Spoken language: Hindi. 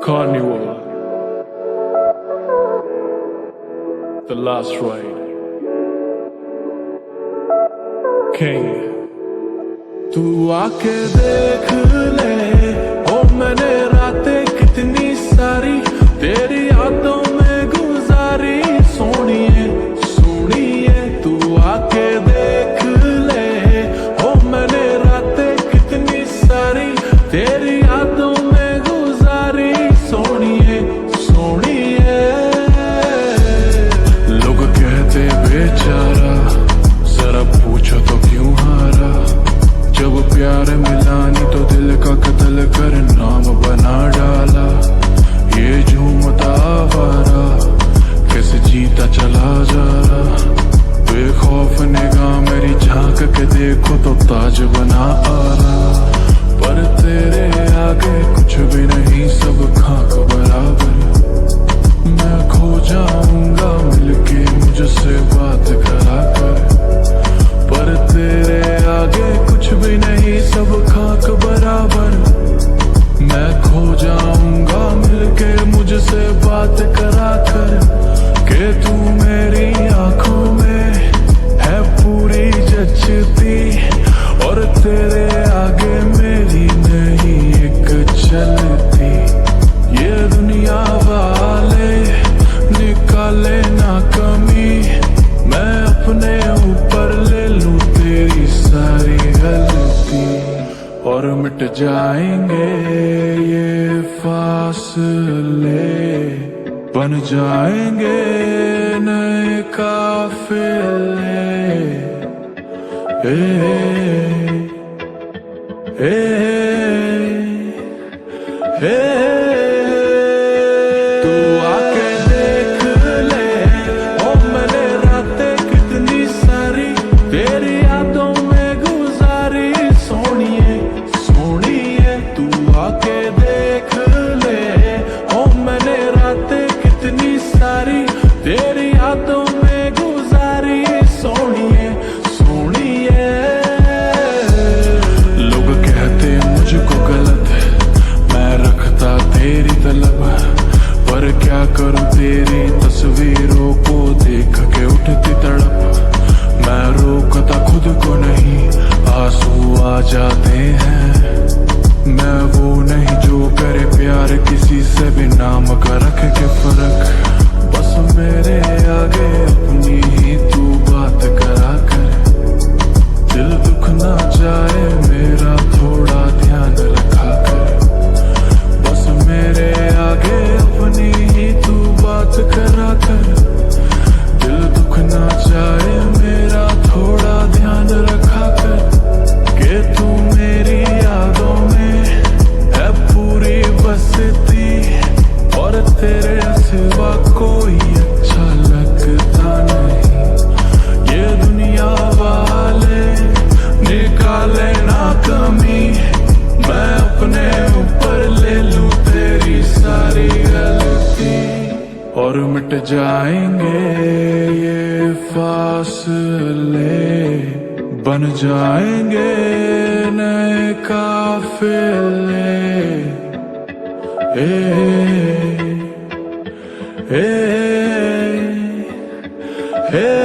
Carnival, The Last Ride, King। तू आके देख ले, ओ मैंने रातें कितनी सारी तेरी यादों में गुजारी। सोनिए सोनिए तू आके देख ले, ओ मैंने रातें कितनी सारी तेरी यादों में गुजारी। सोनिए सोनिए लोग कहते बेचारा, जरा पूछो तो क्यों हारा। जब प्यार मिला नहीं तो दिल का कत्ल कर नाम बना डाला। ये झूमता आवारा कैसे जीता चला जा रहा। बेखौफ निगाह मेरी झांक के देखो तो ताज बना आ रहा। पर तेरे आगे कुछ भी नहीं, सब खाक बराबर। मैं खो जाऊंगा मिलके मुझसे बात करा कर। पर तेरे आगे कुछ भी नहीं, सब खाक बराबर। मैं खो जाऊंगा मिलके मुझसे बात करा कर। के तू मेरी आंखों में है पूरी जचती, और तेरे आगे मेरी नहीं एक चलती। ये दुनिया वाले निकाले ना कमी, मैं अपने ऊपर ले लूं तेरी सारी गलती। और मिट जाएंगे ये फासले, बन जाएंगे नए काफिले। ए, ए, ए, तू आके देख ले, ओ मैंने रातें कितनी सारी तेरी यादों में गुजारी। सोनिए सोनिए तू आके देख ले, ओ मैंने रातें कितनी सारी तेरी यादों में गुजारी। सोनिए सोनिए लोग कहते मुझको गलत, मैं रखता तेरी तलब। पर क्या करूं तेरी तस्वीरों को देख के उठती तड़प। मैं रोकता खुद को नहीं, आंसू आ जाते हैं। मैं वो नहीं जो करे प्यार किसी से भी नाम का रख के फर्क। बस मेरे आगे अपनी ही तू बात करा कर। दिल दुख ना जाए मेरा थोड़ा ध्यान रखा कर। बस मेरे आगे अपनी ही तू बात करा कर। दिल दुख ना जाए मेरा थोड़ा ध्यान रखा कर। के तू मेरी यादों में है पूरी बसती, और तेरे सिवा कोई अच्छा लगता नहीं। ये दुनिया वाले निकाले ना कमी, मैं अपने ऊपर ले लूं तेरी सारी गलती। और मिट जाएंगे ये फासले, बन जाएंगे नए काफिले। ए, ए, ए, ए,